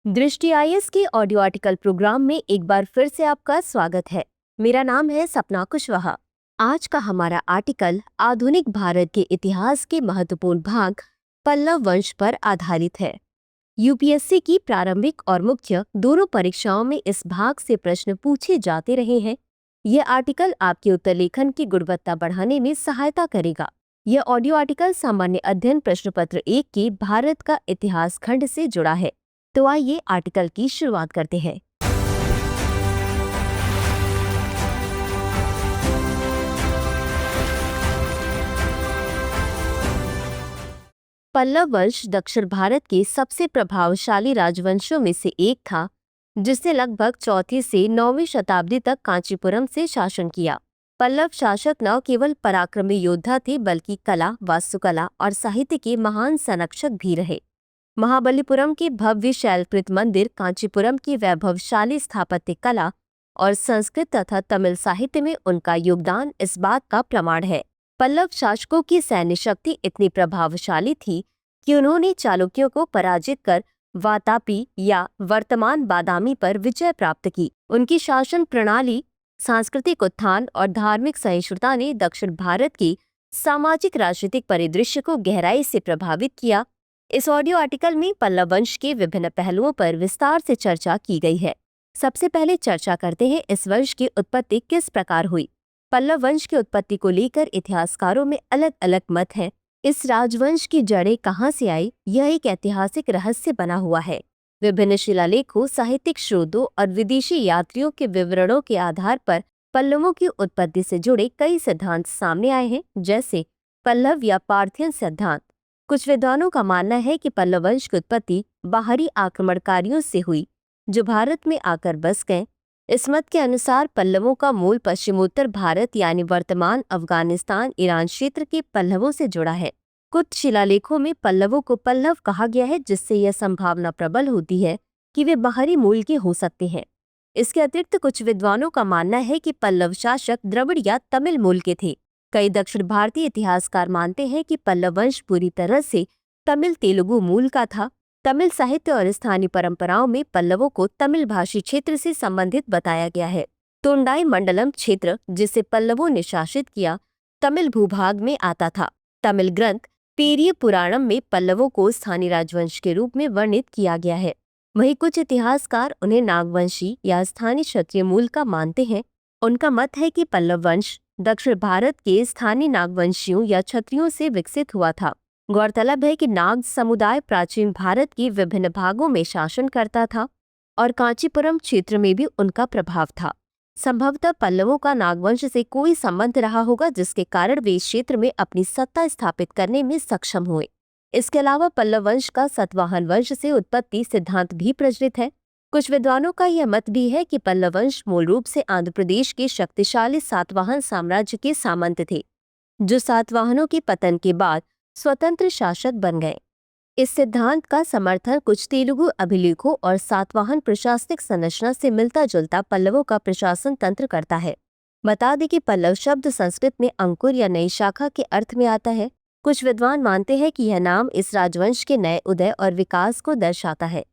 दृष्टि आईएएस के audio article programme में एक बार फिर से आपका स्वागत है। मेरा नाम है सपना कुशवाहा। आज का हमारा आर्टिकल आधुनिक भारत के इतिहास के महत्वपूर्ण भाग पल्लव वंश पर आधारित है। यूपीएससी की प्रारंभिक और मुख्य दोनों परीक्षाओं में इस भाग से प्रश्न पूछे जाते रहे हैं। यह आर्टिकल आपके उत्तर लेखन की गुणवत्ता बढ़ाने में सहायता करेगा। यह ऑडियो आर्टिकल सामान्य अध्ययन प्रश्न पत्र 1 के भारत का इतिहास खंड से जुड़ा है। तो आइए आर्टिकल की शुरुआत करते हैं। पल्लव वंश दक्षिण भारत के सबसे प्रभावशाली राजवंशों में से एक था, जिसने लगभग 4वीं से 9वीं शताब्दी तक कांचीपुरम से शासन किया। पल्लव शासक न केवल पराक्रमी योद्धा थे, बल्कि कला, वास्तुकला और साहित्य के महान संरक्षक भी रहे। महाबलीपुरम के भव्य शैलकृत मंदिर, कांचीपुरम की वैभवशाली स्थापत्य कला और संस्कृत तथा तमिल साहित्य में उनका योगदान इस बात का प्रमाण है। पल्लव शासकों की सैन्य शक्ति इतनी प्रभावशाली थी कि उन्होंने चालुक्यों को पराजित कर वातापी या वर्तमान बादामी पर विजय प्राप्त की। उनकी शासन प्रणाली, सांस्कृतिक उत्थान और धार्मिक सहिष्णुता ने दक्षिण भारत के सामाजिक राजनीतिक परिदृश्य को गहराई से प्रभावित किया। इस ऑडियो आर्टिकल में पल्लव वंश के विभिन्न पहलुओं पर विस्तार से चर्चा की गई है। सबसे पहले चर्चा करते हैं इस वंश की उत्पत्ति किस प्रकार हुई। पल्लव वंश की उत्पत्ति को लेकर इतिहासकारों में अलग अलग मत हैं। इस राजवंश की जड़ें कहां से आई, यह एक ऐतिहासिक रहस्य बना हुआ है। विभिन्न शिलालेखों, साहित्यिक स्रोतों और विदेशी यात्रियों के विवरणों के आधार पर पल्लवों की उत्पत्ति से जुड़े कई सिद्धांत सामने आए हैं, जैसे पल्लव या पार्थियन सिद्धांत। कुछ विद्वानों का मानना है कि पल्लव वंश की उत्पत्ति बाहरी आक्रमणकारियों से हुई, जो भारत में आकर बस गए। इस मत के अनुसार पल्लवों का मूल पश्चिमोत्तर भारत यानी वर्तमान अफगानिस्तान, ईरान क्षेत्र के पल्लवों से जुड़ा है। कुछ शिलालेखों में पल्लवों को पल्लव कहा गया है, जिससे यह संभावना प्रबल होती है कि वे बाहरी मूल के हो सकते हैं। इसके अतिरिक्त कुछ विद्वानों का मानना है कि पल्लव शासक द्रविड़ या तमिल मूल के थे। कई दक्षिण भारतीय इतिहासकार मानते हैं कि पल्लव वंश पूरी तरह से तमिल तेलुगु मूल का था। तमिल साहित्य और स्थानीय परंपराओं में पल्लवों को तमिल भाषी क्षेत्र से संबंधित बताया गया है। तोंडाई मंडलम क्षेत्र, जिसे पल्लवों ने शासित किया, तमिल भूभाग में आता था। तमिल ग्रंथ पेरिय पुराणम में पल्लवों को स्थानीय राजवंश के रूप में वर्णित किया गया है। वहीं कुछ इतिहासकार उन्हें नागवंशी या स्थानीय क्षत्रिय मूल का मानते हैं। उनका मत है कि पल्लव वंश दक्षिण भारत के स्थानीय नागवंशियों या क्षत्रियों से विकसित हुआ था। गौरतलब है कि नाग समुदाय प्राचीन भारत के विभिन्न भागों में शासन करता था और कांचीपुरम क्षेत्र में भी उनका प्रभाव था। संभवतः पल्लवों का नागवंश से कोई संबंध रहा होगा, जिसके कारण वे इस क्षेत्र में अपनी सत्ता स्थापित करने में सक्षम हुए। इसके अलावा पल्लव वंश का सातवाहन वंश से उत्पत्ति सिद्धांत भी प्रचलित है। कुछ विद्वानों का यह मत भी है कि पल्लव वंश मूल रूप से आंध्र प्रदेश के शक्तिशाली सातवाहन साम्राज्य के सामंत थे, जो सातवाहनों के पतन के बाद स्वतंत्र शासक बन गए। इस सिद्धांत का समर्थन कुछ तेलुगु अभिलेखों और सातवाहन प्रशासनिक संरचना से मिलता जुलता पल्लवों का प्रशासन तंत्र करता है। बता दें कि पल्लव शब्द संस्कृत में अंकुर या नई शाखा के अर्थ में आता है। कुछ विद्वान मानते हैं कि यह नाम इस राजवंश के नए उदय और विकास को दर्शाता है।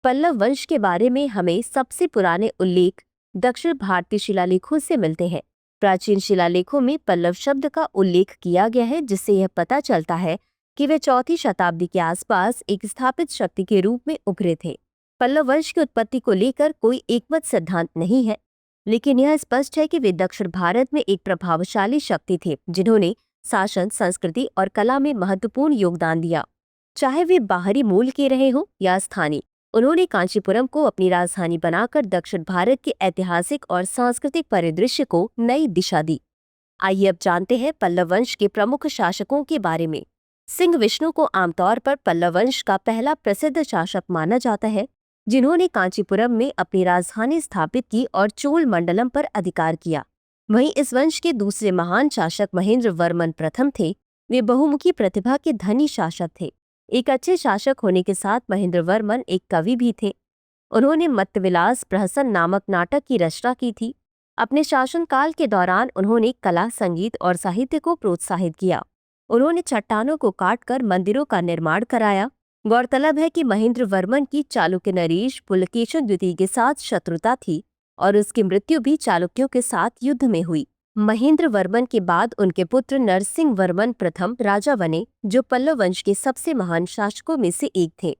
पल्लव वंश के बारे में हमें सबसे पुराने उल्लेख दक्षिण भारतीय शिलालेखों से मिलते हैं। प्राचीन शिलालेखों में पल्लव शब्द का उल्लेख किया गया है, जिससे यह पता चलता है कि वे 4वीं शताब्दी के आसपास एक स्थापित शक्ति के रूप में उभरे थे। पल्लव वंश की उत्पत्ति को लेकर कोई एकमत सिद्धांत नहीं है, लेकिन यह स्पष्ट है कि वे दक्षिण भारत में एक प्रभावशाली शक्ति थे, जिन्होंने शासन, संस्कृति और कला में महत्वपूर्ण योगदान दिया। चाहे वे बाहरी मूल के रहे हों या स्थानीय, उन्होंने कांचीपुरम को अपनी राजधानी बनाकर दक्षिण भारत के ऐतिहासिक और सांस्कृतिक परिदृश्य को नई दिशा दी। आइए अब जानते हैं पल्लव वंश के प्रमुख शासकों के बारे में। सिंह विष्णु को आमतौर पर पल्लव वंश का पहला प्रसिद्ध शासक माना जाता है, जिन्होंने कांचीपुरम में अपनी राजधानी स्थापित की और चोल मंडलम पर अधिकार किया। वहीं इस वंश के दूसरे महान शासक महेंद्र वर्मन प्रथम थे। वे बहुमुखी प्रतिभा के धनी शासक थे। एक अच्छे शासक होने के साथ महेंद्र वर्मन एक कवि भी थे। उन्होंने मत्तविलास प्रहसन नामक नाटक की रचना की थी। अपने शासनकाल के दौरान उन्होंने कला, संगीत और साहित्य को प्रोत्साहित किया। उन्होंने चट्टानों को काटकर मंदिरों का निर्माण कराया। गौरतलब है कि महेंद्र वर्मन की चालुक्य नरेश पुलकेशिन द्वितीय के साथ शत्रुता थी और उसकी मृत्यु भी चालुक्यों के साथ युद्ध में हुई। महेंद्र वर्मन के बाद उनके पुत्र नरसिंह वर्मन प्रथम राजा बने, जो पल्लव वंश के सबसे महान शासकों में से एक थे।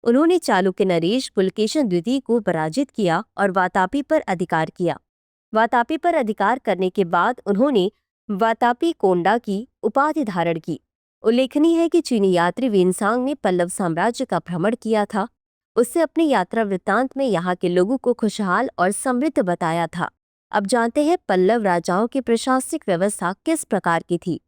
उन्होंने चालुक्य नरेश पुलकेशिन द्वितीय को पराजित किया और वातापी पर अधिकार किया। वातापी पर अधिकार करने के बाद उन्होंने वातापी कोंडा की उपाधि धारण की। उल्लेखनीय है कि चीनी यात्री वेनसांग ने पल्लव साम्राज्य का भ्रमण किया था। उससे अपनी यात्रा वृत्तांत में यहाँ के लोगों को खुशहाल और समृद्ध बताया था। अब जानते हैं पल्लव राजाओं की प्रशासनिक व्यवस्था किस प्रकार की थी।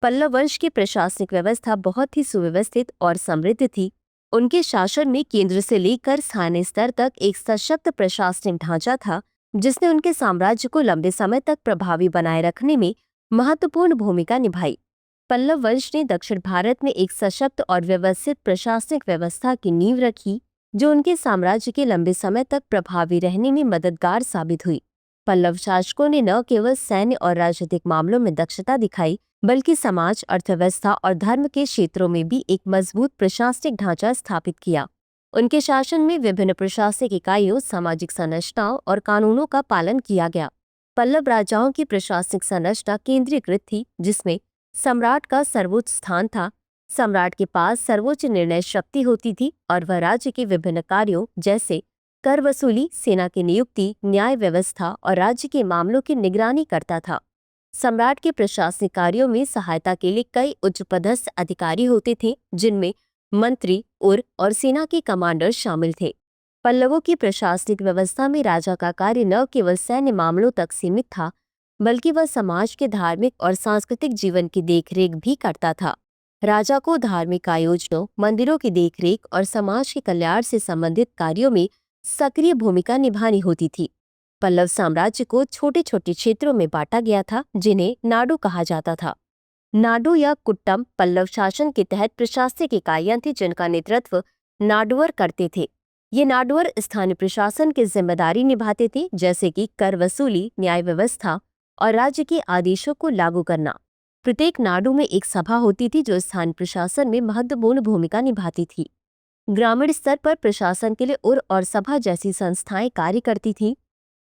पल्लव वंश की प्रशासनिक व्यवस्था बहुत ही सुव्यवस्थित और समृद्ध थी। उनके शासन में केंद्र से लेकर स्थानीय स्तर तक एक सशक्त प्रशासनिक ढांचा था, जिसने उनके साम्राज्य को लंबे समय तक प्रभावी बनाए रखने में महत्वपूर्ण भूमिका निभाई। पल्लव वंश ने दक्षिण भारत में एक सशक्त और व्यवस्थित प्रशासनिक व्यवस्था की नींव रखी, जो उनके साम्राज्य के लंबे समय तक प्रभावी रहने में मददगार साबित हुई। पल्लव शासकों ने न केवल सैन्य और राजनीतिक मामलों में दक्षता दिखाई, बल्कि समाज, अर्थव्यवस्था और धर्म के क्षेत्रों में भी एक मजबूत प्रशासनिक ढांचा स्थापित किया। उनके शासन में विभिन्न प्रशासनिक इकाइयों, सामाजिक संरचनाओं और कानूनों का पालन किया गया। पल्लव राजाओं की प्रशासनिक संरचना केंद्रीकृत थी, जिसमें सम्राट का सर्वोच्च स्थान था। सम्राट के पास सर्वोच्च निर्णय शक्ति होती थी और वह राज्य के विभिन्न कार्यों जैसे कर वसूली, सेना की नियुक्ति, न्याय व्यवस्था और राज्य के मामलों की निगरानी करता था। सम्राट के प्रशासनिक कार्यों में सहायता के लिए कई उच्च पदस्थ अधिकारी होते थे, जिनमें मंत्री, और सेना के कमांडर शामिल थे। पल्लवों की प्रशासनिक व्यवस्था में राजा का कार्य न केवल सैन्य मामलों तक सीमित था, बल्कि वह समाज के धार्मिक और सांस्कृतिक जीवन की देखरेख भी करता था। राजा को धार्मिक आयोजनों, मंदिरों की देखरेख और समाज के कल्याण से संबंधित कार्यों में सक्रिय भूमिका निभानी होती थी। पल्लव साम्राज्य को छोटे छोटे क्षेत्रों में बांटा गया था, जिन्हें नाडु कहा जाता था। नाडु या कुट्टम पल्लव शासन के तहत प्रशासनिक इकाइयां थी, जिनका नेतृत्व नाडुअर करते थे। ये नाडुअर स्थानीय प्रशासन की जिम्मेदारी निभाते थे, जैसे कि कर वसूली, न्याय व्यवस्था और राज्य के आदेशों को लागू करना। प्रत्येक नाडु में एक सभा होती थी, जो स्थानीय प्रशासन में महत्वपूर्ण भूमिका निभाती थी। ग्रामीण स्तर पर प्रशासन के लिए उर और सभा जैसी संस्थाएं कार्य करती थीं।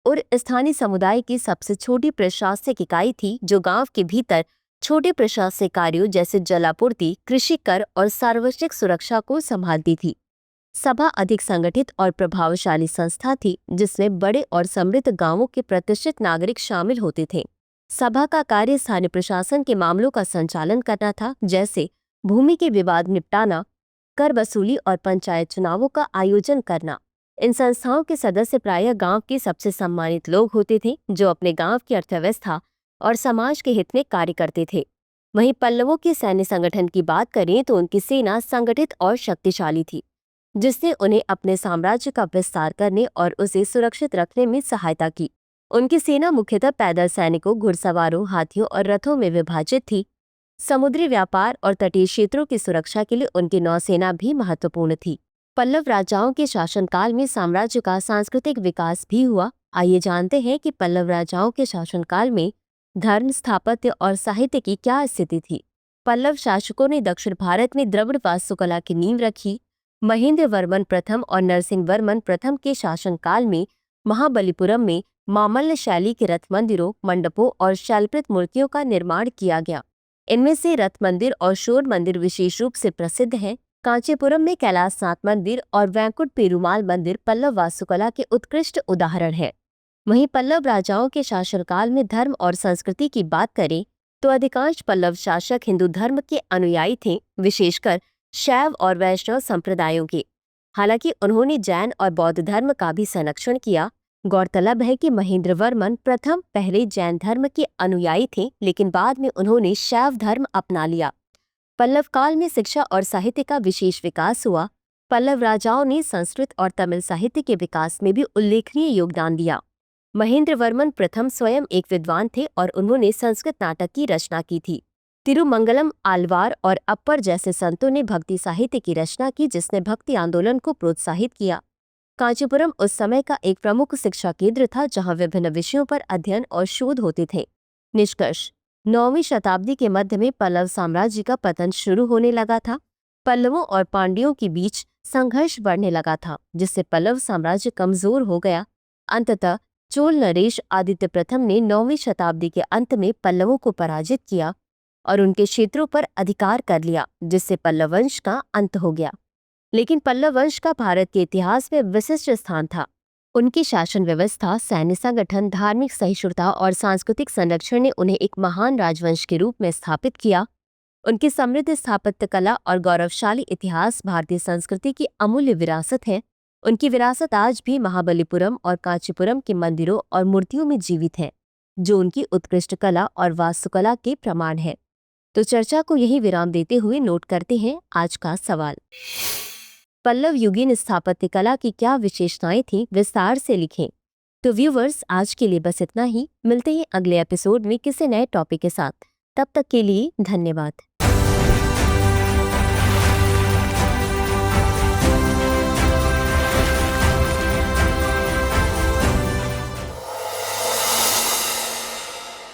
उर स्थानीय समुदाय की सबसे छोटी प्रशासनिक इकाई थी, जो गांव के भीतर छोटे प्रशासनिक कार्यों जैसे जलापूर्ति, कृषि कर और सार्वजनिक सुरक्षा को संभालती थी। सभा अधिक संगठित और प्रभावशाली संस्था थी, जिसमें बड़े और समृद्ध गांवों के प्रतिष्ठित नागरिक शामिल होते थे। सभा का कार्य स्थानीय प्रशासन के मामलों का संचालन करना था, जैसे भूमि के विवाद निपटाना, कर वसूली और पंचायत चुनावों का आयोजन करना। इन संस्थाओं के सदस्य प्रायः गांव के सबसे सम्मानित लोग होते थे, जो अपने गांव की अर्थव्यवस्था और समाज के हित में कार्य करते थे। वहीं पल्लवों के सैन्य संगठन की बात करें तो उनकी सेना संगठित और शक्तिशाली थी, जिसने उन्हें अपने साम्राज्य का विस्तार करने और उसे सुरक्षित रखने में सहायता की। उनकी सेना मुख्यतः पैदल सैनिकों, घुड़सवारों, हाथियों और रथों में विभाजित थी। समुद्री व्यापार और तटीय क्षेत्रों की सुरक्षा के लिए उनकी नौसेना भी महत्वपूर्ण थी। पल्लव राजाओं के शासनकाल में साम्राज्य का सांस्कृतिक विकास भी हुआ। आइए जानते हैं कि पल्लव राजाओं के शासनकाल में धर्म, स्थापत्य और साहित्य की क्या स्थिति थी। पल्लव शासकों ने दक्षिण भारत में द्रविड़ वास्तुकला की नींव रखी। महेंद्र वर्मन प्रथम और नरसिंह वर्मन प्रथम के शासनकाल में महाबलीपुरम में मामल्ल शैली के रथ मंदिरों, मंडपों और शैलकृत मूर्तियों का निर्माण किया गया। इनमें से रथ मंदिर और शोर मंदिर विशेष रूप से प्रसिद्ध हैं। कांचीपुरम में कैलाशनाथ मंदिर और वैंकुट पेरुमाल मंदिर पल्लव वास्तुकला के उत्कृष्ट उदाहरण है। वहीं पल्लव राजाओं के शासनकाल में धर्म और संस्कृति की बात करें तो अधिकांश पल्लव शासक हिंदू धर्म के अनुयायी थे, विशेषकर शैव और वैष्णव संप्रदायों के। हालांकि उन्होंने जैन और बौद्ध धर्म का भी संरक्षण किया। गौरतलब है कि महेंद्र वर्मन प्रथम पहले जैन धर्म के अनुयायी थे, लेकिन बाद में उन्होंने शैव धर्म अपना लिया। पल्लव काल में शिक्षा और साहित्य का विशेष विकास हुआ। पल्लव राजाओं ने संस्कृत और तमिल साहित्य के विकास में भी उल्लेखनीय योगदान दिया। महेंद्र वर्मन प्रथम स्वयं एक विद्वान थे और उन्होंने संस्कृत नाटक की रचना की थी। तिरुमंगलम आलवार और अप्पर जैसे संतों ने भक्ति साहित्य की रचना की, जिसने भक्ति आंदोलन को प्रोत्साहित किया। कांचीपुरम उस समय का एक प्रमुख शिक्षा केंद्र था, जहां विभिन्न विषयों पर अध्ययन और शोध होते थे। निष्कर्ष: 9वीं शताब्दी के मध्य में पल्लव साम्राज्य का पतन शुरू होने लगा था। पल्लवों और पांड्यों के बीच संघर्ष बढ़ने लगा था, जिससे पल्लव साम्राज्य कमजोर हो गया। अंततः चोल नरेश आदित्य प्रथम ने 9वीं शताब्दी के अंत में पल्लवों को पराजित किया और उनके क्षेत्रों पर अधिकार कर लिया, जिससे पल्लव वंश का अंत हो गया। लेकिन पल्लव वंश का भारत के इतिहास में विशिष्ट स्थान था। उनकी शासन व्यवस्था, सैन्य संगठन, धार्मिक सहिष्णुता और सांस्कृतिक संरक्षण ने उन्हें एक महान राजवंश के रूप में स्थापित किया। उनकी समृद्ध स्थापत्य कला और गौरवशाली इतिहास भारतीय संस्कृति की अमूल्य विरासत है। उनकी विरासत आज भी महाबलीपुरम और कांचीपुरम के मंदिरों और मूर्तियों में जीवित है, जो उनकी उत्कृष्ट कला और वास्तुकला के प्रमाण है। तो चर्चा को यही विराम देते हुए नोट करते हैं आज का सवाल। पल्लव युगीन स्थापत्य कला की क्या विशेषताएं थीं, विस्तार से लिखें। तो व्यूवर्स, आज के लिए बस इतना ही। मिलते हैं अगले एपिसोड में किसी नए टॉपिक के साथ। तब तक के लिए धन्यवाद।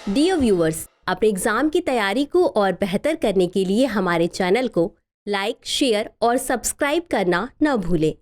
डियर व्यूअर्स, अपने एग्जाम की तैयारी को और बेहतर करने के लिए हमारे चैनल को लाइक, शेयर और सब्सक्राइब करना न भूलें।